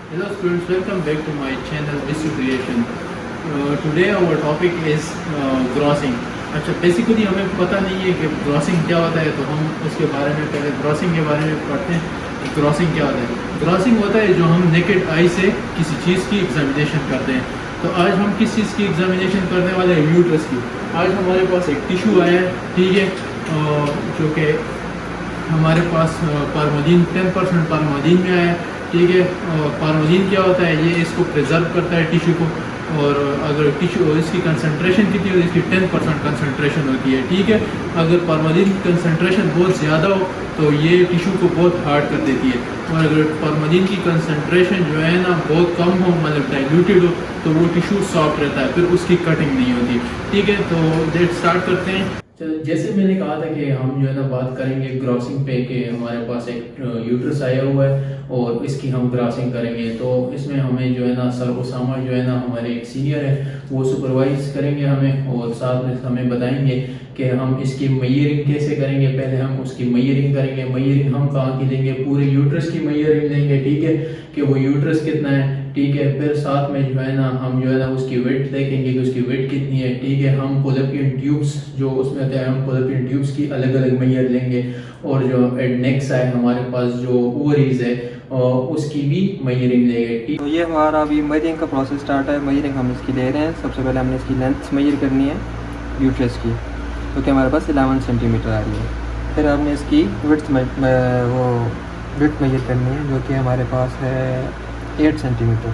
Hello students, welcome back to my channel Visu Creation. Today our topic is grossing. अच्छा, basically हमें पता नहीं है कि ग्रॉसिंग क्या होता है, तो हम उसके बारे में पहले ग्रॉसिंग के बारे में पढ़ते हैं कि ग्रॉसिंग क्या होता है। ग्रॉसिंग होता है जो हम नेकेड आई से किसी चीज़ की एग्जामिनेशन करते हैं। तो आज हम किस चीज़ की एग्जामिनेशन करने वाले हैं? यूट्रस की। आज हमारे पास एक टिश्यू आया है, ठीक है, जो कि हमारे पास पारमोदीन 10% पारमोदीन में आया है, ठीक है। पारमोदीन क्या होता है? ये इसको प्रिजर्व करता है टिश्यू को, और अगर टिश्यू इसकी कंसंट्रेशन कितनी होती है? इसकी 10% कंसंट्रेशन होती है, ठीक है। अगर पारमोदीन की कंसंट्रेशन बहुत ज़्यादा हो तो ये टिश्यू को बहुत हार्ड कर देती है, और अगर पारमोदीन की कंसंट्रेशन जो है ना बहुत कम हो, मतलब डाइल्यूटेड हो, तो वो टिश्यू सॉफ्ट रहता है, फिर उसकी कटिंग नहीं होती, ठीक है। तो लेट स्टार्ट करते हैं। चलो, जैसे मैंने कहा था कि हम जो है ना बात करेंगे ग्रॉसिंग पे, कि हमारे पास एक यूट्रस आया हुआ है और इसकी हम ग्रॉसिंग करेंगे। तो इसमें हमें जो है ना सर उसामा जो है ना हमारे एक सीनियर है, वो सुपरवाइज करेंगे हमें, और साथ में हमें बताएंगे कि हम इसकी मेजरिंग कैसे करेंगे। पहले हम उसकी मेजरिंग करेंगे। मेजरिंग हम कहाँ की लेंगे? पूरे यूट्रस की मेजरिंग लेंगे, ठीक है, कि वो यूट्रस कितना है, ठीक है। फिर साथ में जो है ना हम जो है ना उसकी वेट देखेंगे कि उसकी वेट कितनी है, ठीक है। हम फॉलोपियन ट्यूब्स जो उसमें होते हैं, हम फॉलोपियन ट्यूब्स की अलग अलग मेजर लेंगे, और जो नेक्स्ट है हमारे पास जो ओवरीज है उसकी भी मेजरिंग लेंगे, ठीक। तो ये हमारा अभी मेजरिंग का प्रोसेस स्टार्ट है। मेजरिंग हम इसकी ले रहे हैं। सबसे पहले हमने इसकी लेंथ मेजर करनी है यूट्रस की, तो कि हमारे पास 11 सेंटीमीटर आ रही है। फिर हमने इसकी विड्थ मेजर करनी है, जो कि हमारे पास है 8 सेंटीमीटर,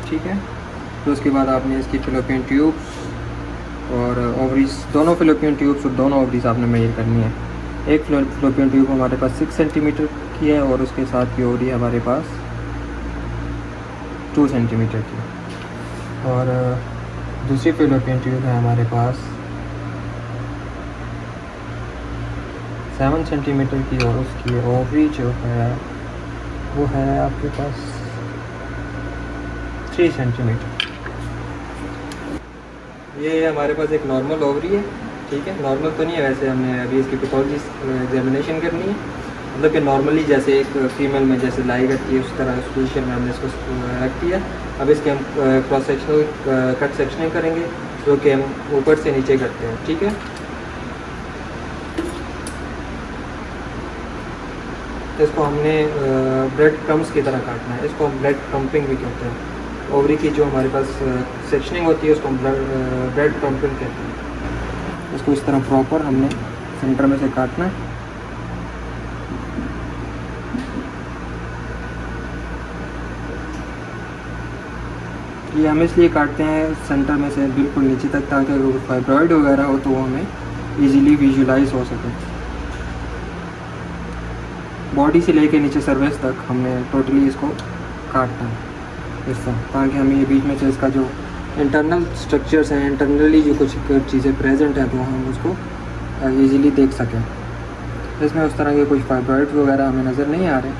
ठीक है। तो उसके बाद आपने इसकी फिलोपियन ट्यूब्स और ओवरीज, दोनों फिलोपियन ट्यूब्स और दोनों ओवरीज आपने मेजर करनी है। एक फिलोपियन ट्यूब हमारे पास 6 सेंटीमीटर की है, और उसके साथ की ओवरी हमारे पास 2 सेंटीमीटर की, और दूसरी फिलोपियन ट्यूब है हमारे पास 7 सेंटीमीटर की, और उसकी ओवरी जो है वो है आपके पास 3 सेंटीमीटर। ये हमारे पास एक नॉर्मल ओवरी है, ठीक है। नॉर्मल तो नहीं है वैसे, हमने अभी इसकी पैथोलॉजी एग्जामिनेशन करनी है, मतलब कि नॉर्मली जैसे एक फीमेल में जैसे लाई करती है उस तरह उस पोजिशन में हमने इसको रख दिया। अब इसके हम क्रॉस सेक्शनल कट सेक्शनिंग करेंगे, जो कि हम ऊपर से नीचे करते हैं, ठीक है। इसको हमने ब्रेड क्रम्स की तरह काटना है। इसको हम ब्रेड क्रम्पिंग भी कहते हैं। ओवरी की जो हमारे पास सेक्शनिंग होती है उसको हम ब्रेड क्रम्पिंग कहते हैं। इसको इस तरह प्रॉपर हमने सेंटर में से काटना है। ये हम इसलिए काटते हैं सेंटर में से बिल्कुल नीचे तक, ताकि अगर फाइब्रॉइड वगैरह हो तो वो हमें इजीली विजुलाइज हो सके। बॉडी से लेके नीचे सर्विस तक हमने टोटली इसको काटना है इस तरह, ताकि हमें ये बीच में से इसका जो इंटरनल स्ट्रक्चर्स हैं, इंटरनली जो कुछ चीज़ें प्रेजेंट हैं, तो हम उसको इजीली देख सकें। इसमें उस तरह के कोई फाइब्रॉइड वगैरह हमें नज़र नहीं आ रहे,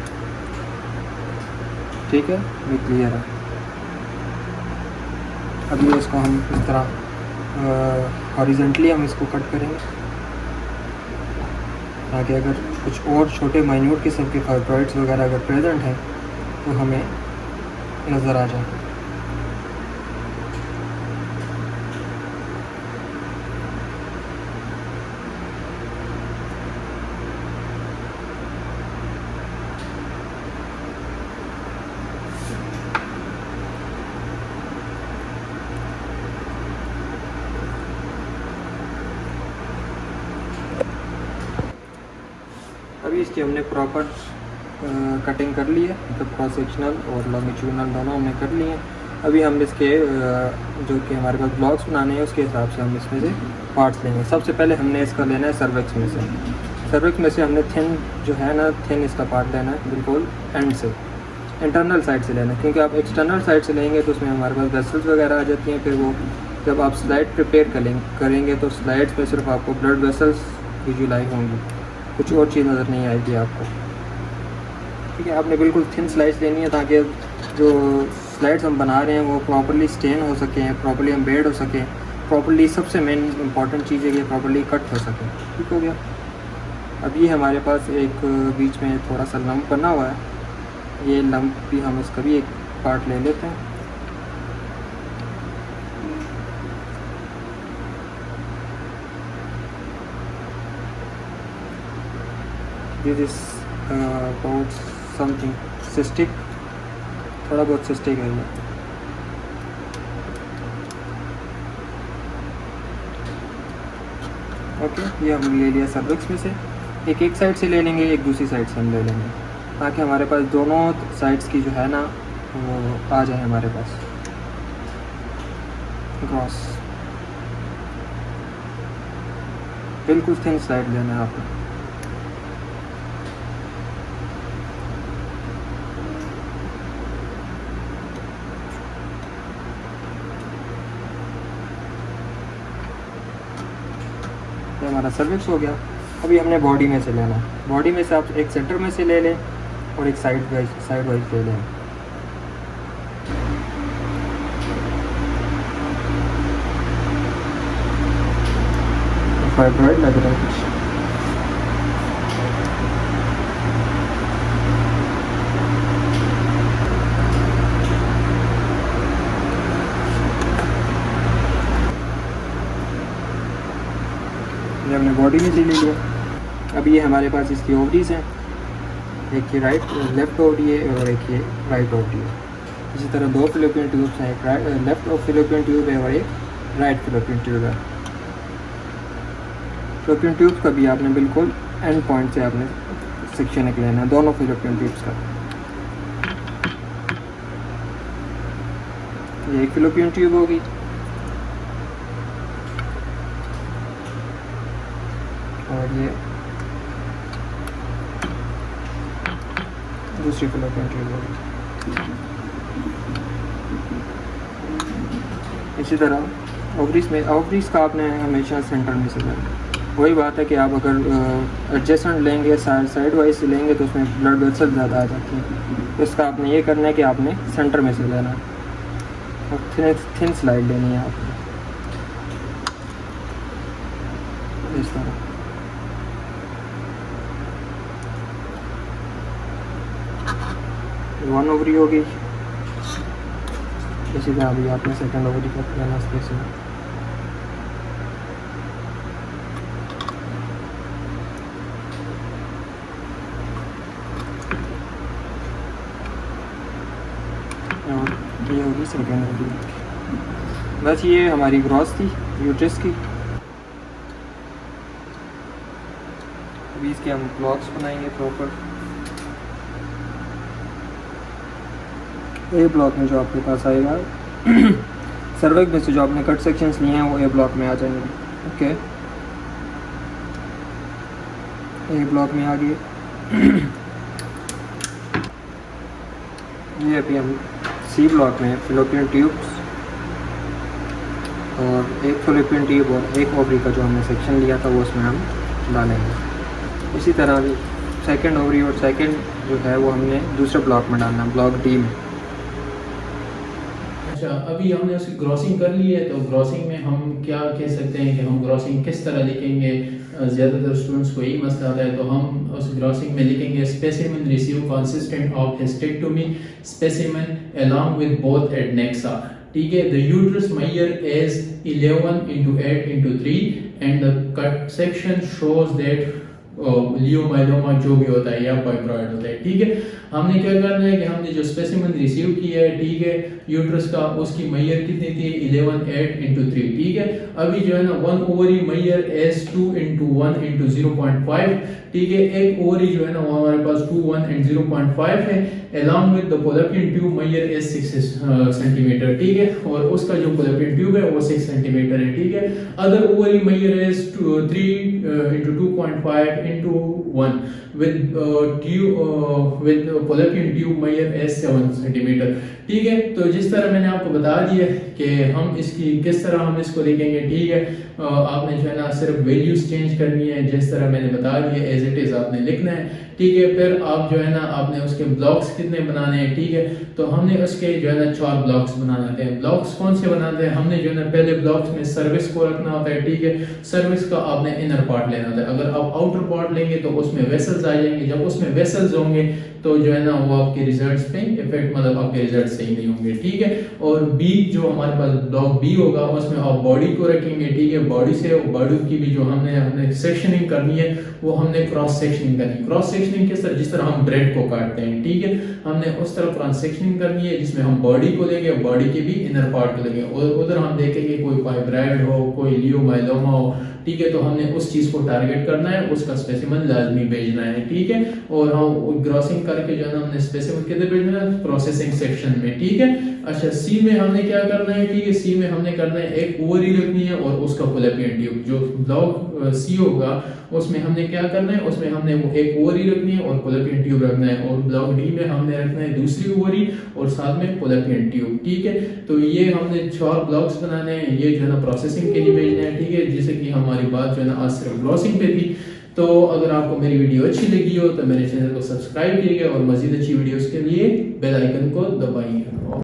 ठीक है, ये क्लियर है। अभी इसको हम इस तरह हॉरिजेंटली हम इसको कट करेंगे, ताकि अगर कुछ और छोटे माइन्यूट किस्म के फाइब्रॉइड्स वगैरह अगर प्रेजेंट हैं तो हमें नज़र आ जाए। अभी इसकी हमने प्रॉपर कटिंग कर ली है, मतलब क्रॉस सेक्शनल और लॉन्गिट्यूडनल दोनों हमने कर लिए हैं। अभी हम इसके जो कि हमारे पास ब्लॉक्स बनाने हैं उसके हिसाब से हम इसमें से पार्ट्स लेंगे। सबसे पहले हमने इसका लेना है सर्विक्स में से। सर्विक्स में से हमने थिन जो है ना, थिन इसका पार्ट लेना है, बिल्कुल एंड से, इंटरनल साइड से लेना है, क्योंकि आप एक्सटर्नल साइड से लेंगे तो उसमें हमारे पास वेसल्स वगैरह आ जाती हैं। फिर वो जब आप स्लाइड प्रिपेयर करेंगे तो स्लाइड्स में सिर्फ आपको ब्लड वेसल्स विजुलाइज होंगी, कुछ और चीज़ नज़र नहीं आएगी आपको, ठीक है। आपने बिल्कुल थिन स्लाइस लेनी है, ताकि जो स्लाइड्स हम बना रहे हैं वो प्रॉपर्ली स्टेन हो सकें, प्रॉपर्ली एम्बेड हो सकें, प्रॉपर्ली, सबसे मेन इंपॉर्टेंट चीज़ है कि प्रॉपर्ली कट हो सके, ठीक हो गया। अब ये हमारे पास एक बीच में थोड़ा सा लम्प बना हुआ है, ये लंप भी हम इसका भी एक पार्ट ले लेते हैं। This is about something cystic, थोड़ा बहुत सिस्टिक है ये। ओके, ये हम ले लिया सर्विक्स में से। एक साइड से ले लेंगे, एक दूसरी साइड से हम ले लेंगे, ताकि हमारे पास दोनों साइड्स की जो है ना वो आ जाए हमारे पास ग्रॉस। बिल्कुल थिन स्लाइड लेना है आपको। ये हमारा सर्विक्स हो गया। अभी हमने बॉडी में से लेना है। बॉडी में से आप एक सेंटर में से ले लें और एक साइड वाइज ले लें। फाइब्रॉइड लग रहा है कुछ। ये हमने बॉडी में से ले लिया। अब ये हमारे पास इसकी ओवरीज हैं, एक ये लेफ्ट ओवरी है और एक ये राइट ओवरी है। इसी तरह दो फिलोपियन ट्यूब्स हैं, एक लेफ्ट फिलोपियन ट्यूब है और एक राइट फिलोपियन ट्यूब है। फिलोपियन ट्यूब्स का भी आपने बिल्कुल एंड पॉइंट से आपने सेक्शन एक लेना है, दोनों फिलोपियन ट्यूब्स का। ये एक फिलोपियन ट्यूब होगी और ये दूसरी फिलोपियन ट्यूब होगी। इसी तरह ओवरीज का आपने हमेशा सेंटर में से लेना। वही बात है कि आप अगर एडजेसेंट लेंगे, साइड वाइज से लेंगे तो उसमें ब्लड वेसल ज़्यादा आ जाती है। तो इसका आपने ये करना है कि आपने सेंटर में से लेना है और थिन स्लाइड लेनी है आपने इस तरह। वन ओवरी होगी। इसी तरह अभी आपने सेकंड ओवरी का लेना स्पेस में। और ये होगी सेकंड ओवरी। बस ये हमारी ग्रॉस थी यूट्रस की। अभी इसके हम ब्लॉक्स बनाएंगे प्रॉपर। ए ब्लॉक में जो आपके पास आएगा सर्विक्स में से जो आपने कट सेक्शंस लिए हैं वो ए ब्लॉक में आ जाएंगे। ओके, ए ब्लॉक में आ गए। ये अभी हम सी ब्लॉक में फिलोपियन ट्यूब्स और एक फिलोपियन ट्यूब और एक ओवरी का जो हमने सेक्शन लिया था वो उसमें हम डालेंगे। इसी तरह सेकंड ओवरी और सेकंड जो है वो हमने दूसरे ब्लॉक में डालना, ब्लॉक डी में। अच्छा, अभी हमने उसकी ग्रॉसिंग कर ली है, तो ग्रॉसिंग में हम क्या कह सकते हैं कि हम ग्रॉसिंग किस तरह लिखेंगे। ज़्यादातर स्टूडेंट्स को यही मसला आता है, तो हम उस ग्रॉसिंग में लिखेंगे specimen receive consistent of hysterectomy specimen along with both adnexa. ठीक है, the uterus measure as 11 into 8 into 3 and the cut section shows that leiomyoma जो भी होता है या फाइब्रॉइड होता है। ठीक है, हमने क्या करना है कि हमने जो स्पेसिमेन रिसीव किया है, ठीक है, यूट्रस का, उसकी मैयर कितनी थी 11 8 into 3। ठीक है, अभी जो है ना 1 ovary measure S 2 into 1 into 0.5। ठीक है, एक ओवरी जो है ना वो हमारे पास 2 1 and 0.5 है। Along with the fallopian tube measure as 6 centimetre. ठीक है, और उसका जो पोलैपियन ट्यूब है वो 6 सेंटीमीटर है। ठीक है, other ovary measure as 3 into 2.5 into 1 with fallopian tube measure as 7 centimetre. ठीक है, तो जिस तरह मैंने आपको बता दिया कि हम इसकी किस तरह हम इसको लिखेंगे। ठीक है, आपने जो है ना सिर्फ वैल्यूज चेंज करनी है, जिस तरह मैंने बता दिया एज इट इज आपने लिखना है। ठीक है, फिर आप जो है ना आपने उसके ब्लॉक्स कितने बनाने हैं। ठीक है, तो हमने उसके जो है ना 4 ब्लॉक्स बनाने हैं। ब्लॉक्स कौन से बनाते हैं, हमने जो है ना पहले ब्लॉक्स में सर्विस को रखना होता है। ठीक है, सर्विस का आपने इनर पार्ट लेना होता है। अगर आप आउटर पॉट लेंगे तो उसमें वेसल्स आ जाएंगे, जब उसमें वेसल्स होंगे तो जो है ना वो आपके रिजल्ट्स पे इफेक्ट, मतलब आपके रिजल्ट सही नहीं होंगे, ठीक है। और बी जो हमारे पास ब्लॉक बी होगा उसमें आप बॉडी को रखेंगे, ठीक है। बॉडी से बॉडी की भी जो हमने सेक्शनिंग करनी है वो हमने क्रॉस सेक्शनिंग करनी है। क्रॉस सेक्शनिंग किस तरह, जिस तरह हम ब्रेड को काटते हैं, ठीक है, हमने उस तरह क्रॉस सेक्शनिंग करनी है जिसमें हम बॉडी को लेंगे, बॉडी के भी इनर पार्ट को लेंगे, और उधर हम देखेंगे कोई फाइब्राइड हो, कोई लियोमाइलोमा हो, ठीक है, तो हमने उस चीज को टारगेट करना है, उसका स्पेसिमेन लाजमी भेजना है, ठीक है। और हम ग्रॉसिंग करके जो है ना हमने स्पेसिमेन किधर भेजना है, प्रोसेसिंग सेक्शन में, ठीक है। अच्छा, सी में हमने क्या करना है, ठीक है, सी में हमने करना है एक ओवरी रखनी है और उसका फैलोपियन ट्यूब। जो ब्लॉक सी होगा उसमें हमने क्या करना है, उसमें हमने वो एक ओवरी रखनी है और फैलोपियन ट्यूब रखना है, और ब्लॉक डी में हमने रखना है दूसरी ओवरी और साथ में फैलोपियन ट्यूब, ठीक है। तो ये हमने 4 ब्लॉक्स बनाने हैं, ये जो है ना प्रोसेसिंग के लिए भेजना है, ठीक है। जैसे कि हमारी बात जो है ना आज सिर्फ ग्रॉसिंग पे थी। तो अगर आपको मेरी वीडियो अच्छी लगी हो तो मेरे चैनल को सब्सक्राइब कीजिएगा और मजीद अच्छी वीडियोस के लिए बेल आइकन को दबाइए।